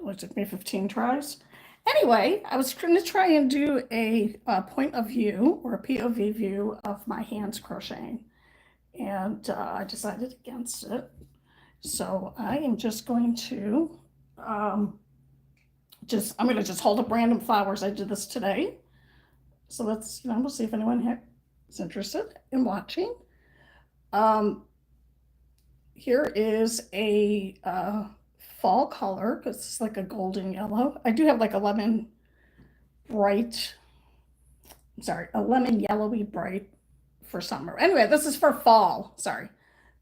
It took me 15 tries. Anyway, I was going to try and do a point of view or a POV view of my hands crocheting, and I decided against it. So I am just going to I'm going to just hold up random flowers. I did this today. So let's, we'll see if anyone is interested in watching. Here is a fall color, because it's like a golden yellow. I do have like a lemon yellowy bright for summer. Anyway, this is for fall. Sorry.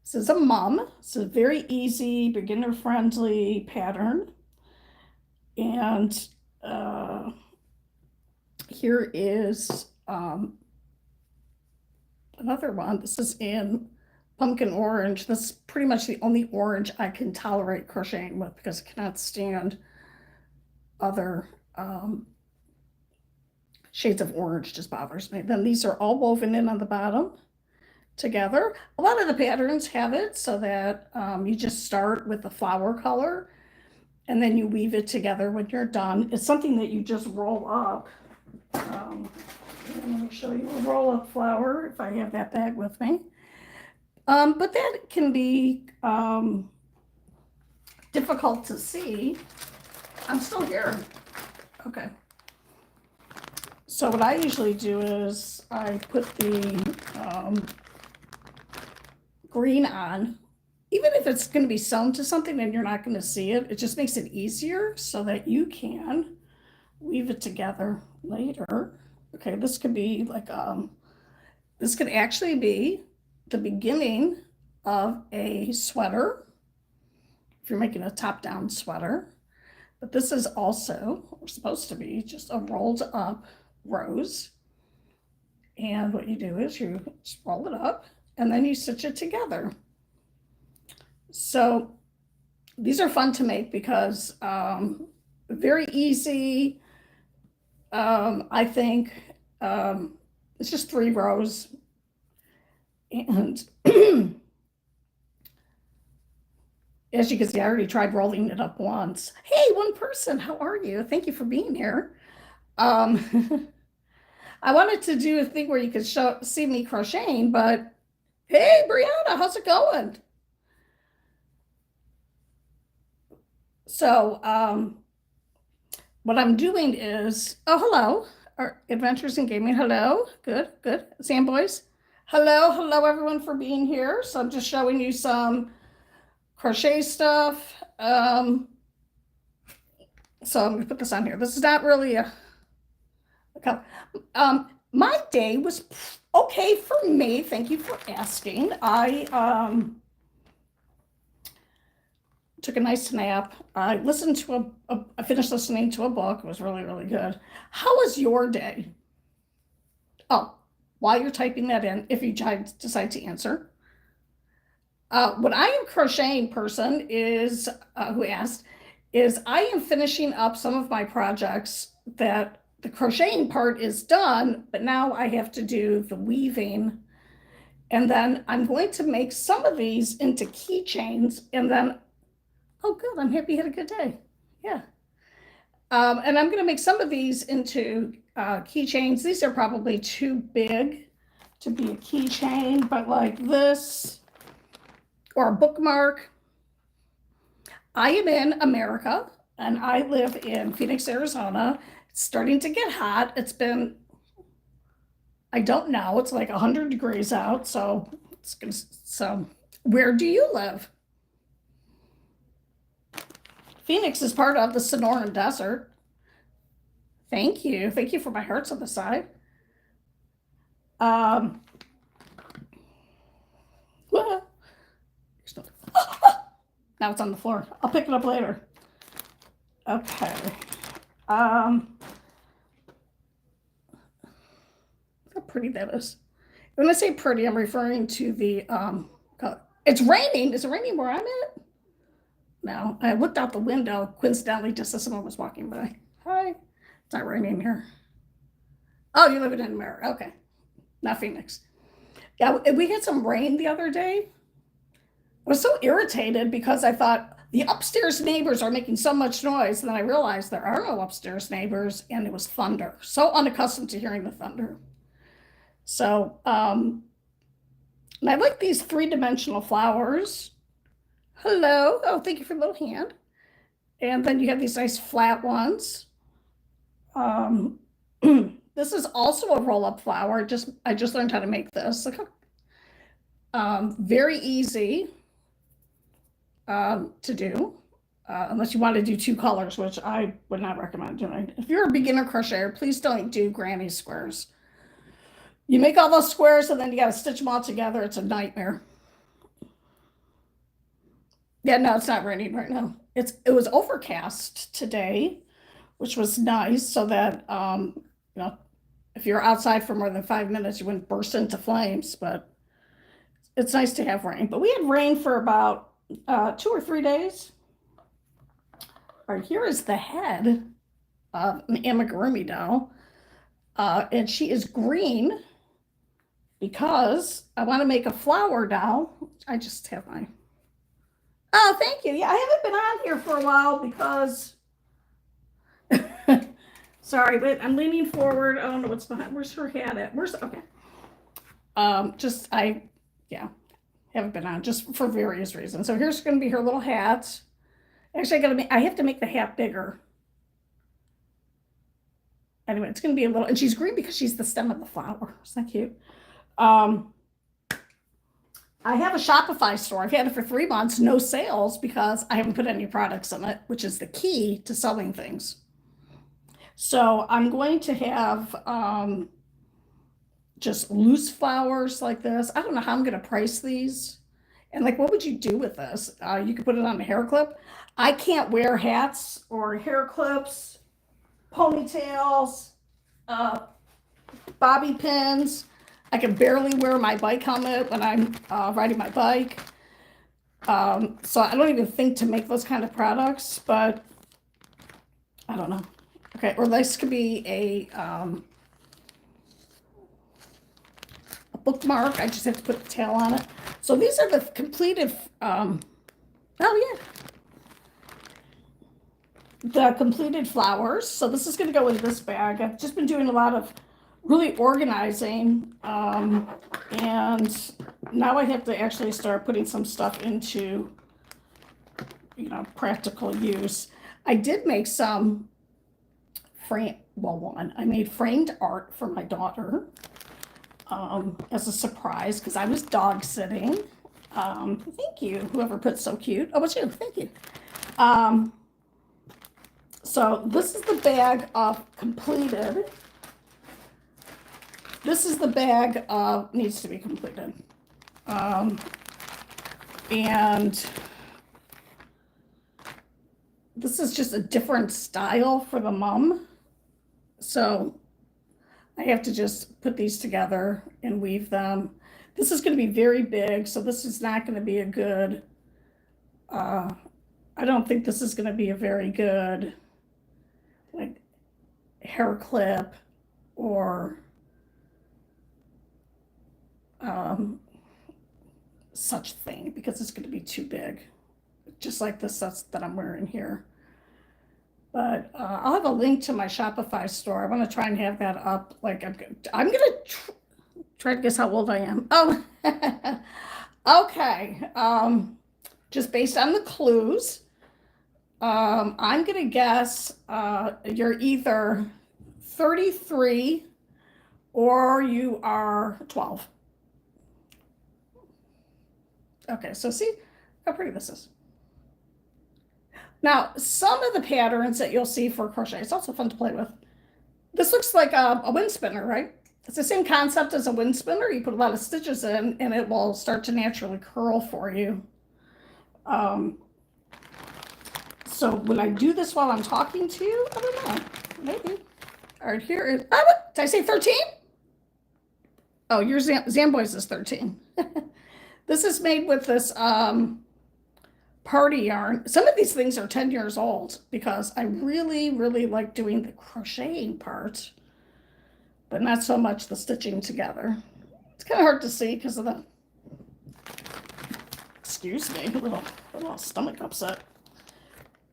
This is a mum. It's a very easy, beginner-friendly pattern. And here is another one. This is in pumpkin orange. This is pretty much the only orange I can tolerate crocheting with because I cannot stand other shades of orange. Just bothers me. Then these are all woven in on the bottom together. A lot of the patterns have it so that you just start with the flower color and then you weave it together when you're done. It's something that you just roll up. Let me show you a roll-up flower if I have that bag with me. But that can be difficult to see. I'm still here. Okay. So what I usually do is I put the green on. Even if it's going to be sewn to something and you're not going to see it, it just makes it easier so that you can weave it together later. Okay, this could be like, this could actually be the beginning of a sweater, if you're making a top-down sweater. But this is also, or supposed to be, just a rolled up rose. And what you do is you just roll it up and then you stitch it together. So these are fun to make because very easy. I think it's just 3 rows. And as you can see, I already tried rolling it up once. Hey, one person, how are you? Thank you for being here. I wanted to do a thing where you could see me crocheting, but hey, Brianna, how's it going? So what I'm doing is, oh, hello, our Adventures in Gaming. Hello, good. Sam Boys. Hello everyone for being here. So I'm just showing you some crochet stuff. So I'm gonna put this on here. This is not really a my day was okay for me. Thank you for asking. I took a nice nap. I listened to I finished listening to a book. It was really good. How was your day? Oh, while you're typing that in, if you decide to answer. What I am crocheting person is, who asked, is I am finishing up some of my projects that the crocheting part is done, but now I have to do the weaving. And then I'm going to make some of these into keychains and then, oh good, I'm happy you had a good day. Yeah. And I'm going to make some of these into keychains. These are probably too big to be a keychain, but like this or a bookmark. I am in America and I live in Phoenix, Arizona. It's starting to get hot. It's been, I don't know, it's like 100 degrees out. So where do you live? Phoenix is part of the Sonoran Desert. Thank you. Thank you for my hearts on the side. Now it's on the floor. I'll pick it up later. Okay. Look how pretty that is. When I say pretty, I'm referring to the color. It's raining. Is it raining where I'm at? No, I looked out the window coincidentally just as someone was walking by. Hi. It's not raining here. Oh, you live in America. Okay. Not Phoenix. Yeah, we had some rain the other day. I was so irritated because I thought, The upstairs neighbors are making so much noise, and then I realized there are no upstairs neighbors, and it was thunder. So unaccustomed to hearing the thunder. So, and I like these three-dimensional flowers. Hello. Oh, thank you for the little hand. And then you have these nice flat ones. This is also a roll-up flower. I just learned how to make this. Look how, very easy to do, unless you want to do two colors, which I would not recommend doing. If you're a beginner crocheter, please don't do granny squares. You make all those squares and then you got to stitch them all together. It's a nightmare. Yeah, no, it's not raining right now. It was overcast today, which was nice, so that you know, if you're outside for more than 5 minutes, you wouldn't burst into flames. But it's nice to have rain. But we had rain for about 2 or 3 days. All right, here is the head of an amigurumi doll, and she is green because I want to make a flower doll. I just have my. Oh, thank you. Yeah, I haven't been on here for a while because. Sorry, but I'm leaning forward. I don't know what's behind. Where's her hat at? Okay. Yeah, haven't been on just for various reasons. So here's going to be her little hat. Actually, I have to make the hat bigger. Anyway, it's going to be a little, and she's green because she's the stem of the flower. Isn't that cute? I have a Shopify store. I've had it for 3 months, no sales because I haven't put any products in it, which is the key to selling things. So I'm going to have just loose flowers like this. I don't know how I'm going to price these. And like, what would you do with this? You could put it on a hair clip. I can't wear hats or hair clips, ponytails, bobby pins. I can barely wear my bike helmet when I'm riding my bike. So I don't even think to make those kind of products, but I don't know. Okay, or this could be a bookmark. I just have to put the tail on it. So these are the completed, oh yeah, the completed flowers. So this is going to go in this bag. I've just been doing a lot of really organizing, and now I have to actually start putting some stuff into, practical use. I did make some I made framed art for my daughter as a surprise because I was dog sitting. Thank you, whoever put so cute. Oh, it's you. Thank you. So this is the bag of completed. This is the bag of needs to be completed. And this is just a different style for the mum. So I have to just put these together and weave them. This is going to be very big, so this is not going to be a good, I don't think this is going to be a very good, like, hair clip or such thing, because it's going to be too big, just like this that I'm wearing here. But I'll have a link to my Shopify store. I want to try and have that up. Like, I'm going to try to guess how old I am. Oh, okay. Just based on the clues, I'm going to guess you're either 33 or you are 12. Okay, so see how pretty this is. Now, some of the patterns that you'll see for crochet, it's also fun to play with. This looks like a wind spinner, right? It's the same concept as a wind spinner. You put a lot of stitches in and it will start to naturally curl for you. So would I do this while I'm talking to you? I don't know. Maybe. All right, here is, oh, did I say 13? Oh, your Zamboys is 13. This is made with this party yarn. Some of these things are 10 years old because I really, really like doing the crocheting part, but not so much the stitching together. It's kind of hard to see because of the, excuse me, a little stomach upset.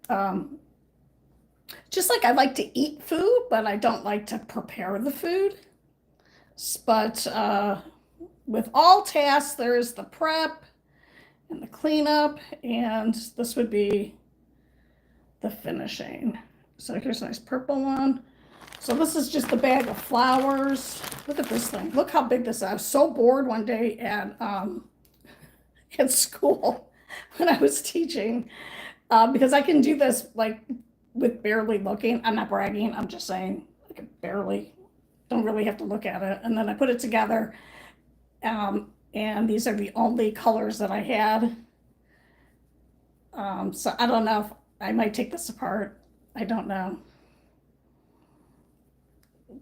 Um, just like I like to eat food, but I don't like to prepare the food. But with all tasks, there's the prep and the cleanup, and this would be the finishing. So here's a nice purple one. So this is just a bag of flowers. Look at this thing. Look how big this is. I was so bored one day at school when I was teaching because I can do this like with barely looking. I'm not bragging. I'm just saying I can barely, don't really have to look at it. And then I put it together. And these are the only colors that I had. So I don't know if I might take this apart. I don't know.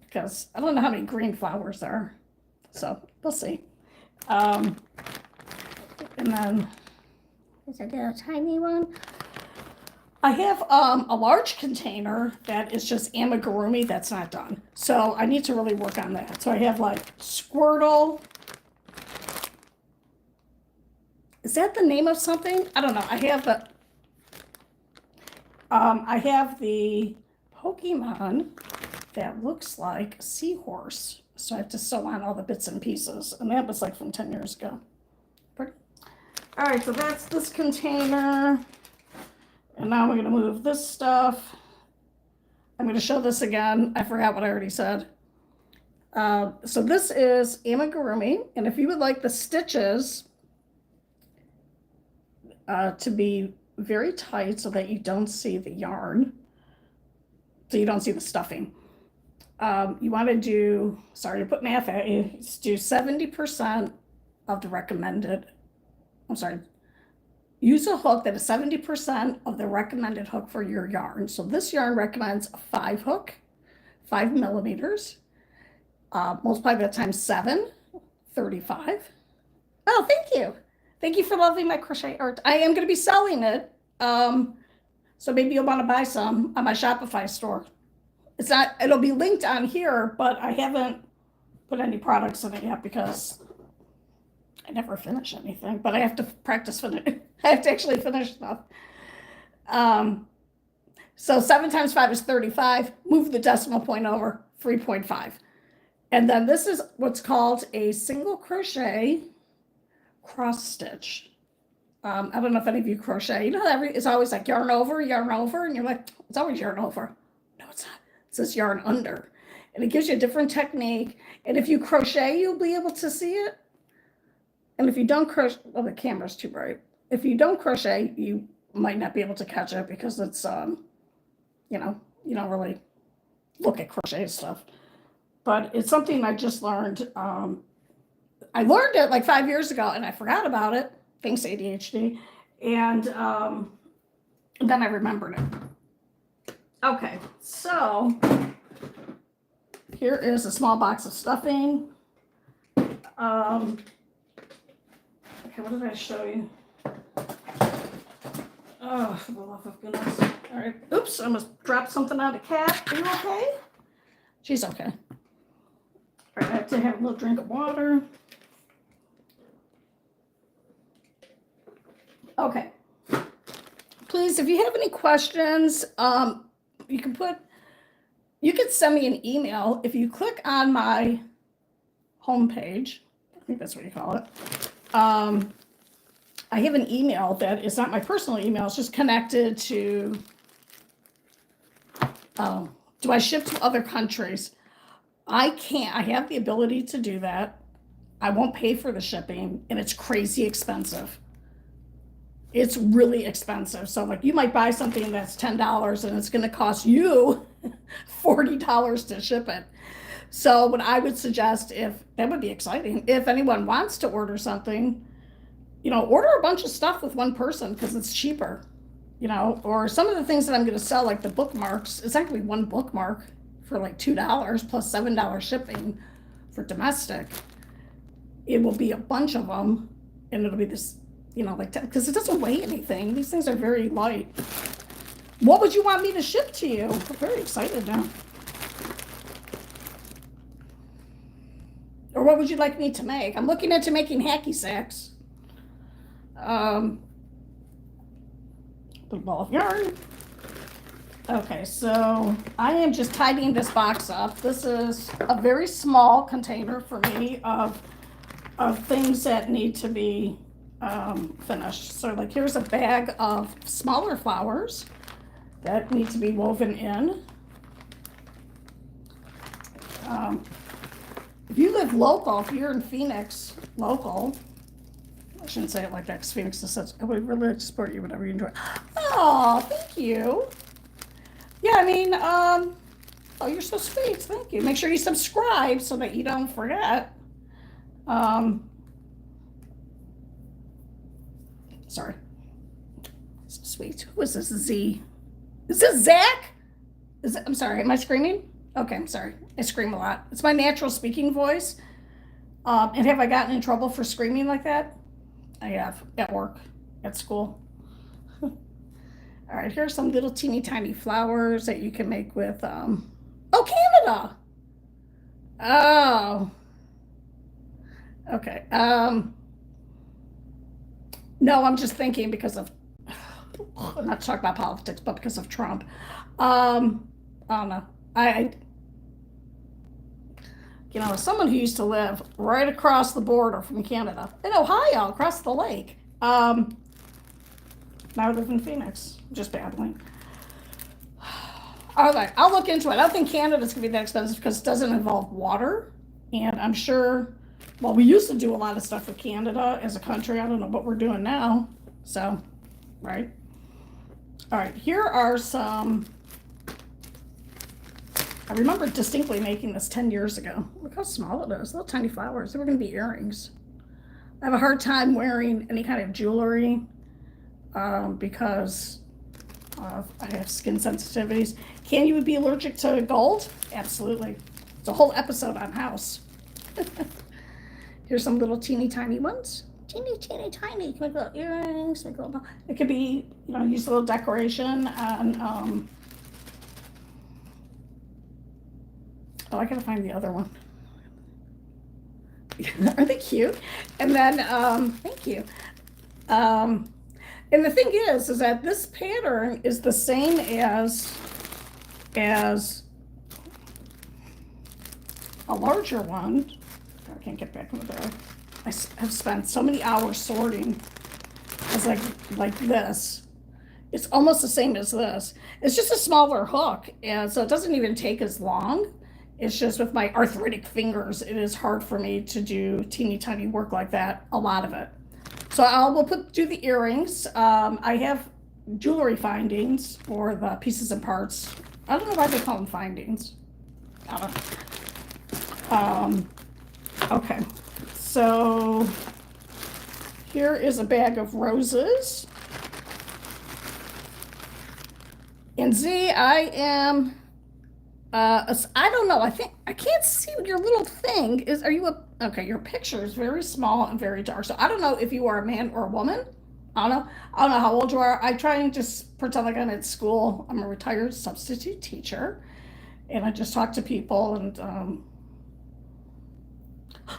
Because I don't know how many green flowers there are. So we'll see. And then is it a tiny one? I have a large container that is just amigurumi that's not done. So I need to really work on that. So I have like Squirtle. Is that the name of something? I don't know. I have the Pokemon that looks like a seahorse. So I have to sew on all the bits and pieces. And that was like from 10 years ago. Pretty. All right, so that's this container. And now we're going to move this stuff. I'm going to show this again. I forgot what I already said. So this is amigurumi. And if you would like the stitches to be very tight so that you don't see the yarn, so you don't see the stuffing, you want to do, sorry to put math at you, do 70% of the recommended, use a hook that is 70% of the recommended hook for your yarn. So this yarn recommends a 5 hook, 5 millimeters, multiply that times 7, 35. Oh, thank you. Thank you for loving my crochet art. I am going to be selling it. So maybe you'll want to buy some on my Shopify store. It'll be linked on here, but I haven't put any products in it yet because I never finish anything, but I have to practice finish. I have to actually finish stuff. So 7 times 5 is 35. Move the decimal point over, 3.5. And then this is what's called a single crochet cross stitch. I don't know if any of you crochet. You know, it's always like yarn over, and you're like, it's always yarn over. No, it's not. It says yarn under. And it gives you a different technique. And if you crochet, you'll be able to see it. And if you don't crochet, well, the camera's too bright. If you don't crochet, you might not be able to catch it because it's, you know, you don't really look at crochet stuff. But it's something I just learned. I learned it like 5 years ago and I forgot about it, thanks to ADHD. And then I remembered it. Okay, so here is a small box of stuffing. Okay, what did I show you? Oh, for the love of goodness. All right. Oops, I almost dropped something on the cat. Are you okay? She's okay. All right, I have to have a little drink of water. Okay. Please, if you have any questions, you can send me an email. If you click on my homepage, I think that's what you call it. I have an email that is not my personal email. It's just connected to, do I ship to other countries? I can't. I have the ability to do that. I won't pay for the shipping, and it's crazy expensive. It's really expensive. So like you might buy something that's $10 and it's going to cost you $40 to ship it. So what I would suggest, that would be exciting, if anyone wants to order something, order a bunch of stuff with one person because it's cheaper, or some of the things that I'm going to sell, like the bookmarks, it's actually one bookmark for like $2 plus $7 shipping for domestic. It will be a bunch of them and it'll be this, because it doesn't weigh anything. These things are very light. What would you want me to ship to you? I'm very excited now. Or what would you like me to make? I'm looking into making hacky sacks. Put a ball of yarn. Okay, so I am just tidying this box up. This is a very small container for me of things that need to be finished. So like here's a bag of smaller flowers that need to be woven in. If you live local, if you're in Phoenix, local, I shouldn't say it like that because Phoenix is such, I would really like to support you whatever you enjoy. Oh, thank you. Yeah, I mean, oh, you're so sweet. Thank you. Make sure you subscribe so that you don't forget. Sorry. So sweet. Who is this? Z. Is this Zach? I'm sorry. Am I screaming? Okay, I'm sorry. I scream a lot. It's my natural speaking voice. And have I gotten in trouble for screaming like that? I have at work, at school. All right, here's some little teeny tiny flowers that you can make with, oh, Canada. Oh, okay. No, I'm just thinking because of, not to talk about politics, but because of Trump. I don't know. As someone who used to live right across the border from Canada, in Ohio, across the lake, now I live in Phoenix, just babbling. All right, I'll look into it. I don't think Canada's gonna be that expensive because it doesn't involve water. And I'm sure, well, we used to do a lot of stuff with Canada as a country. I don't know what we're doing now. So, right. All right, here are some, I remember distinctly making this 10 years ago. Look how small it is, little tiny flowers. They were gonna be earrings. I have a hard time wearing any kind of jewelry because I have skin sensitivities. Can you be allergic to gold? Absolutely. It's a whole episode on house. Here's some little teeny tiny ones. Teeny tiny. You can make little earrings. Make little, it could be, use a little decoration on. Oh, I gotta find the other one. Are they cute? And then, thank you. And the thing is that this pattern is the same as a larger one. I can't get back in the bag. I have spent so many hours sorting. It's like this. It's almost the same as this. It's just a smaller hook, and so it doesn't even take as long. It's just with my arthritic fingers, it is hard for me to do teeny tiny work like that, a lot of it. So we'll do the earrings. I have jewelry findings for the pieces and parts. I don't know why they call them findings. I don't know. Okay, so here is a bag of roses. And Z, I am, I don't know, I can't see what your little thing is. Okay, your picture is very small and very dark. So I don't know if you are a man or a woman. I don't know how old you are. I try and just pretend like I'm at school. I'm a retired substitute teacher. And I just talk to people and,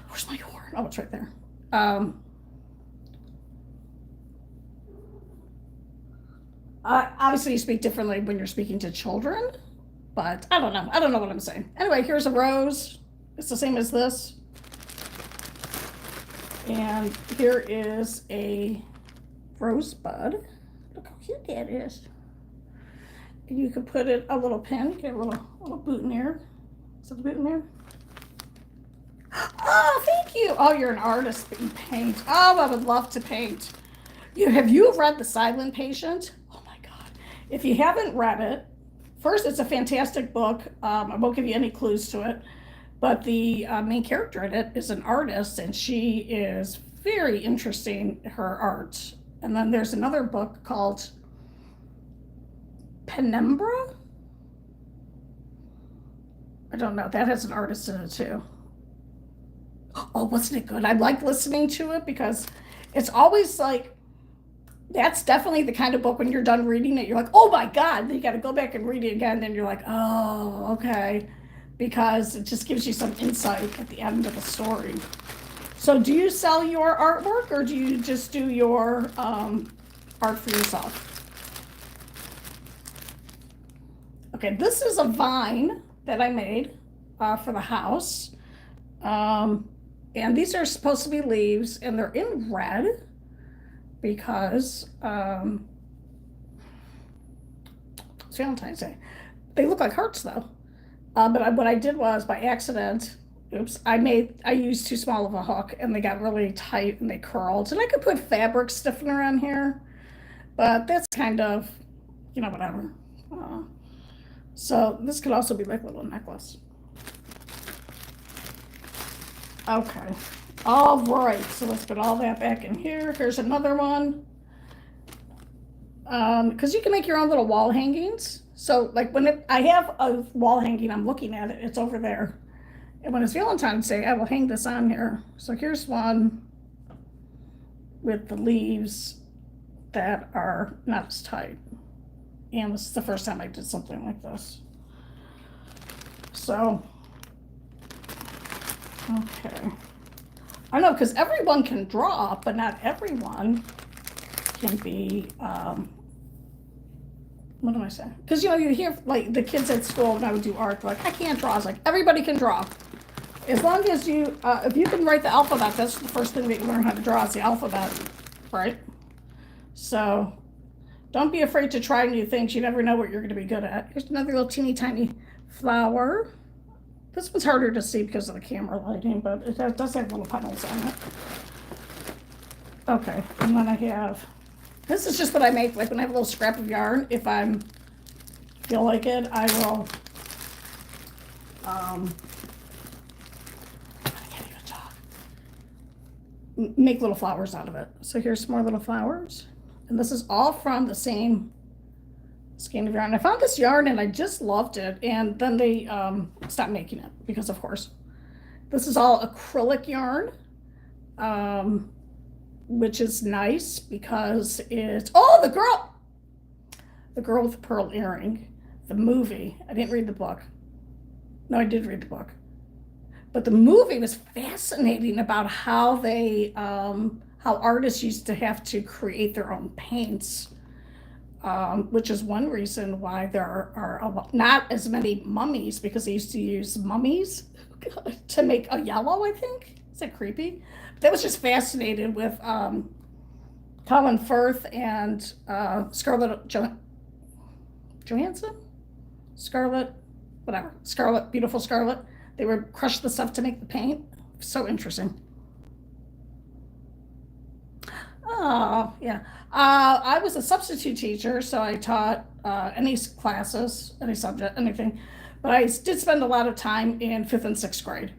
where's my horn? Oh, it's right there. Obviously you speak differently when you're speaking to children, but I don't know. I don't know what I'm saying. Anyway, here's a rose. It's the same as this. And here is a rosebud. Look how cute that is. You could put it a little pin, get a little boutonniere. Is that the boutonniere? Oh, thank you. Oh, you're an artist, but you paint. Oh, I would love to paint. Have you read The Silent Patient? Oh my God. If you haven't read it, first, it's a fantastic book. I won't give you any clues to it, but the main character in it is an artist, and she is very interesting, her art. And then there's another book called Penumbra. I don't know. That has an artist in it too. Oh, wasn't it good? I like listening to it because it's always like, that's definitely the kind of book when you're done reading it, you're like, oh my God, then you got to go back and read it again. Then you're like, oh, okay. Because it just gives you some insight at the end of the story. So do you sell your artwork or do you just do your art for yourself? Okay, this is a vine that I made for the house. And these are supposed to be leaves, and they're in red because it's Valentine's Day. They look like hearts though. But what I did was by accident, oops, I used too small of a hook and they got really tight and they curled. And I could put fabric stiffener on here, but that's kind of, whatever. So this could also be like a little necklace. Okay. All right, so let's put all that back in here. Here's another one. Because you can make your own little wall hangings. So like I have a wall hanging, I'm looking at it, it's over there. And when it's Valentine's Day, I will hang this on here. So here's one with the leaves that are not as tight. And this is the first time I did something like this. So, okay. I know, because everyone can draw, but not everyone can be, what am I saying? Because, you hear, like, the kids at school when I would do art, like, I can't draw. I was like, everybody can draw. As long as if you can write the alphabet, that's the first thing that you learn how to draw is the alphabet, right? So, don't be afraid to try new things. You never know what you're going to be good at. Here's another little teeny tiny flower. This one's harder to see because of the camera lighting, but it does have little petals on it. Okay, and then I have, this is just what I make, like when I have a little scrap of yarn, if I feel like it, I will, I can't even talk, make little flowers out of it. So here's some more little flowers. And this is all from the same skein of yarn. I found this yarn and I just loved it. And then they stopped making it because, of course, this is all acrylic yarn, which is nice because it's, oh, the girl with the pearl earring, the movie. I didn't read the book. No, I did read the book. But the movie was fascinating about how they, how artists used to have to create their own paints, which is one reason why there are not as many mummies, because they used to use mummies to make a yellow, I think. Is that creepy? That was just fascinated with Colin Firth and Scarlett Johansson? Scarlett, whatever. Scarlett, beautiful Scarlett. They would crush the stuff to make the paint. So interesting. Oh, yeah. I was a substitute teacher, so I taught any classes, any subject, anything. But I did spend a lot of time in 5th and 6th grade.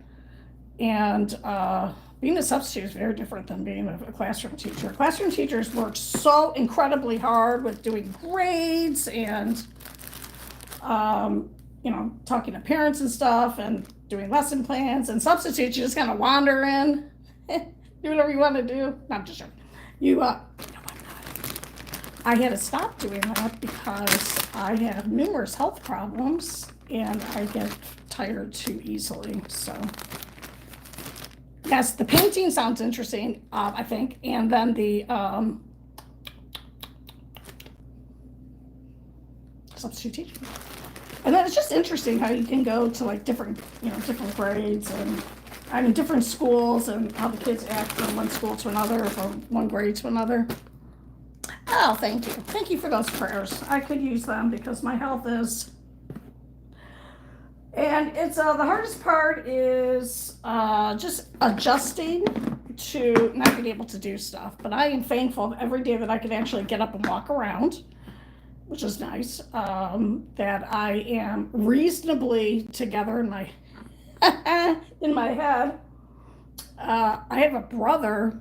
And being a substitute is very different than being a classroom teacher. Classroom teachers work so incredibly hard with doing grades and, talking to parents and stuff and doing lesson plans. And substitutes, you just kind of wander in, do whatever you want to do. No, I'm just joking. I had to stop doing that because I have numerous health problems and I get tired too easily. So, yes, the painting sounds interesting, I think. And then the substitute teaching. And then it's just interesting how you can go to like different grades and different schools and how the kids act from one school to another or from one grade to another. Oh, thank you. Thank you for those prayers. I could use them because my health is, and it's the hardest part is just adjusting to not being able to do stuff. But I am thankful every day that I can actually get up and walk around, which is nice, that I am reasonably together in my head. I have a brother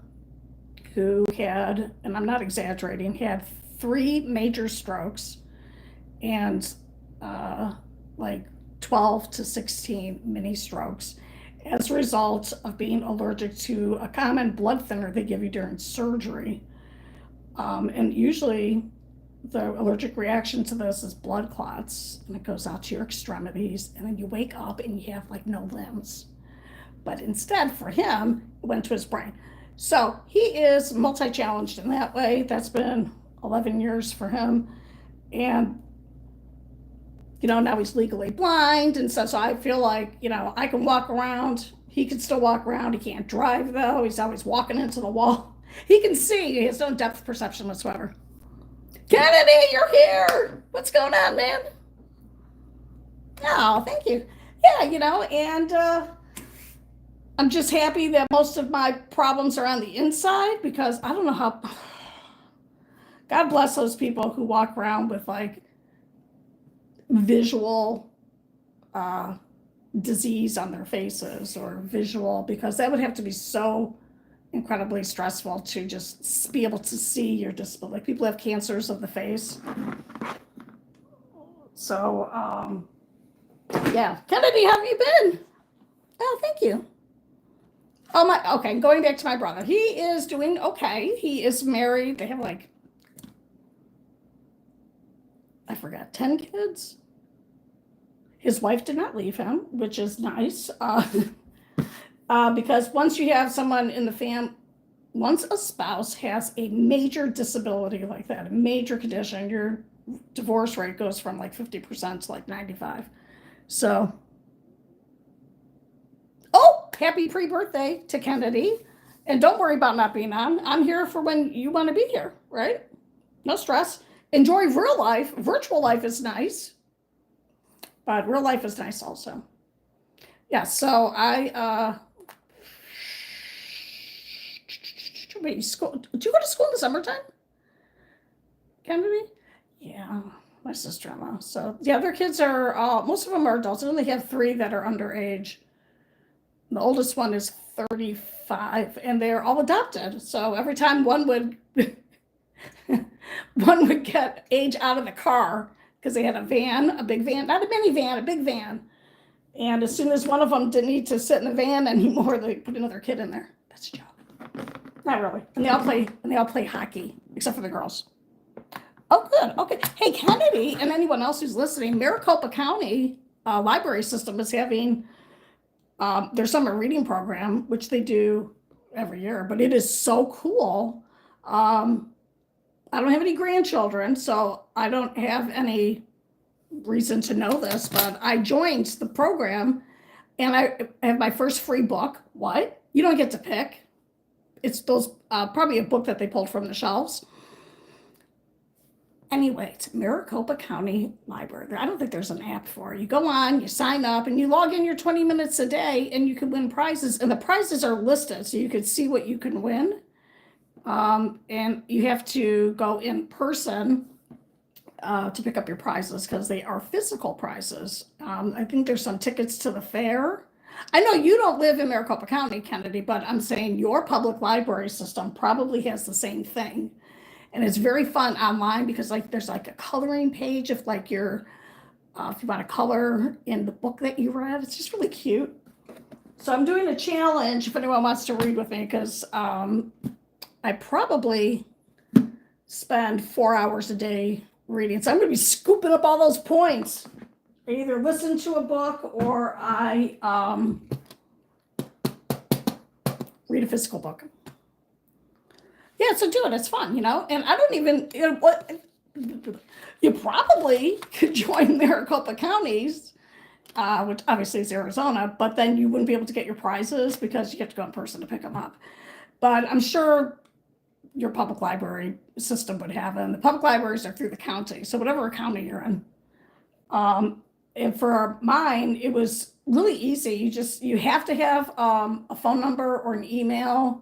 who had, and I'm not exaggerating, had 3 major strokes and like 12 to 16 mini strokes as a result of being allergic to a common blood thinner they give you during surgery. And usually the allergic reaction to this is blood clots, and it goes out to your extremities, and then you wake up and you have like no limbs. But instead, for him, it went to his brain. So he is multi-challenged in that way. That's been 11 years for him. And now he's legally blind and stuff. So I feel like, I can walk around. He can still walk around. He can't drive, though. He's always walking into the wall. He can see. He has no depth perception whatsoever. Kennedy, you're here. What's going on, man? Oh, thank you. Yeah, and I'm just happy that most of my problems are on the inside, because I don't know how. God bless those people who walk around with like visual disease on their faces, or visual, because that would have to be so incredibly stressful to just be able to see your disability. Like people have cancers of the face. So, yeah. Kennedy, how have you been? Oh, thank you. Oh, okay, going back to my brother. He is doing okay. He is married. They have like, I forgot, 10 kids. His wife did not leave him, which is nice. Because once you have someone in the once a spouse has a major disability like that, a major condition, your divorce rate goes from like 50% to like 95%. So, oh, happy pre-birthday to Kennedy. And don't worry about not being on. I'm here for when you want to be here, right? No stress. Enjoy real life. Virtual life is nice, but real life is nice also. Yeah, so wait, do you go to school in the summertime, Kennedy? Yeah, my sister-in-law. So yeah, their kids are, most of them are adults. They only have 3 that are underage. The oldest one is 35, and they're all adopted. So every time one would get age out of the car, because they had a big van, not a minivan, a big van. And as soon as one of them didn't need to sit in the van anymore, they put another kid in there. That's a job. Not really. And they all play hockey, except for the girls. Oh, good. Okay. Hey, Kennedy, and anyone else who's listening, Maricopa County Library System is having their summer reading program, which they do every year, but it is so cool. I don't have any grandchildren, so I don't have any reason to know this, but I joined the program, and I have my first free book. What? You don't get to pick. It's those probably a book that they pulled from the shelves. Anyway, it's Maricopa County Library. I don't think there's an app for it. You go on, you sign up, and you log in your 20 minutes a day, and you can win prizes. And the prizes are listed, so you can see what you can win. And you have to go in person to pick up your prizes, because they are physical prizes. I think there's some tickets to the fair. I know you don't live in Maricopa County, Kennedy, but I'm saying your public library system probably has the same thing. And it's very fun online, because like there's like a coloring page if like you're if you want to color in the book that you read. It's just really cute. So I'm doing a challenge if anyone wants to read with me, because I probably spend 4 hours a day reading. So I'm going to be scooping up all those points. I either listen to a book or I read a physical book. Yeah, so do it. It's fun, And I don't even, you probably could join Maricopa Counties, which obviously is Arizona, but then you wouldn't be able to get your prizes because you have to go in person to pick them up. But I'm sure your public library system would have them. The public libraries are through the county, so whatever county you're in. And for mine, it was really easy. You have to have a phone number or an email,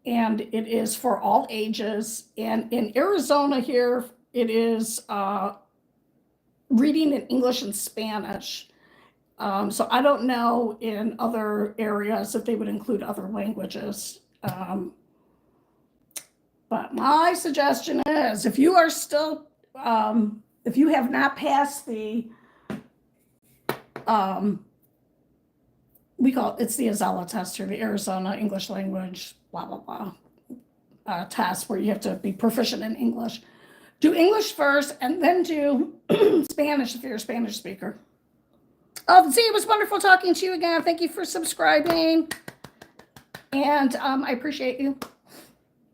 and it is for all ages. And in Arizona here, it is reading in English and Spanish. So I don't know in other areas if they would include other languages. But my suggestion is, if you are still, if you have not passed the, it's the Azella test, or the Arizona English language, blah, blah, blah, test, where you have to be proficient in English. Do English first, and then do Spanish if you're a Spanish speaker. Oh, Z, it was wonderful talking to you again. Thank you for subscribing. And I appreciate you.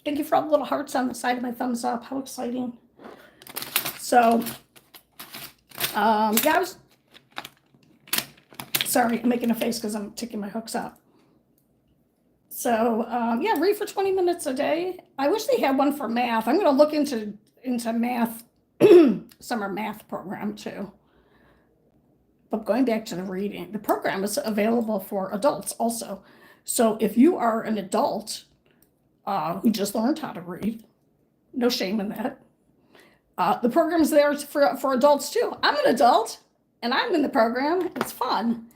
Thank you for all the little hearts on the side of my thumbs up. How exciting. So Yeah, I was, sorry, I'm making a face because I'm taking my hooks out. So, yeah, read for 20 minutes a day. I wish they had one for math. I'm going to look into math, summer math program too. But going back to the reading, the program is available for adults also. So if you are an adult who just learned how to read, no shame in that. The program's there for adults too. I'm an adult and I'm in the program. It's fun.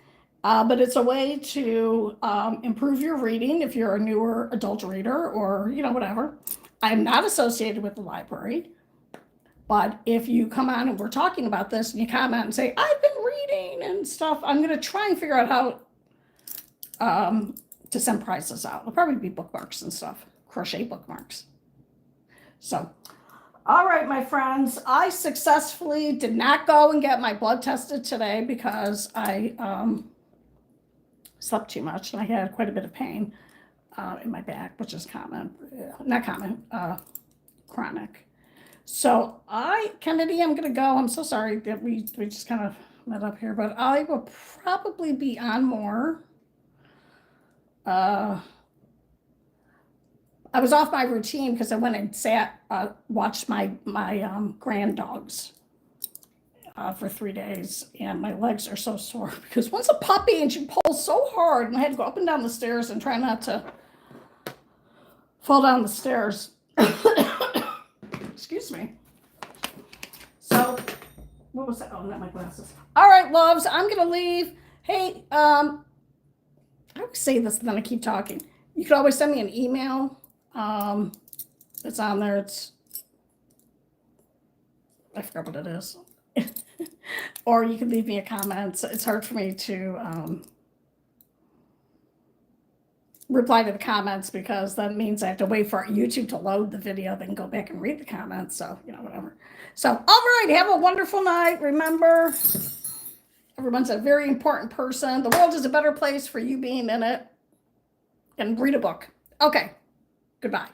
But it's a way to improve your reading if you're a newer adult reader or, whatever. I'm not associated with the library. But if you come on and we're talking about this and you comment and say, I've been reading and stuff, I'm going to try and figure out how to send prizes out. It'll probably be bookmarks and stuff, crochet bookmarks. So, all right, my friends, I successfully did not go and get my blood tested today because I slept too much and I had quite a bit of pain in my back, which is chronic. So Kennedy, I'm going to go. I'm so sorry that we just kind of met up here, but I will probably be on more. I was off my routine because I went and watched my grand dogs for 3 days, and my legs are so sore because one's a puppy and she pulls so hard, and I had to go up and down the stairs and try not to fall down the stairs. Excuse me. So, what was that? Oh, not my glasses. All right, loves, I'm going to leave. Hey, I always say this and then I keep talking. You can always send me an email. It's on there. I forgot what it is. Or you can leave me a comment. It's hard for me to reply to the comments because that means I have to wait for YouTube to load the video, then go back and read the comments. So, whatever. So, all right, have a wonderful night. Remember, everyone's a very important person. The world is a better place for you being in it. And read a book. Okay, goodbye.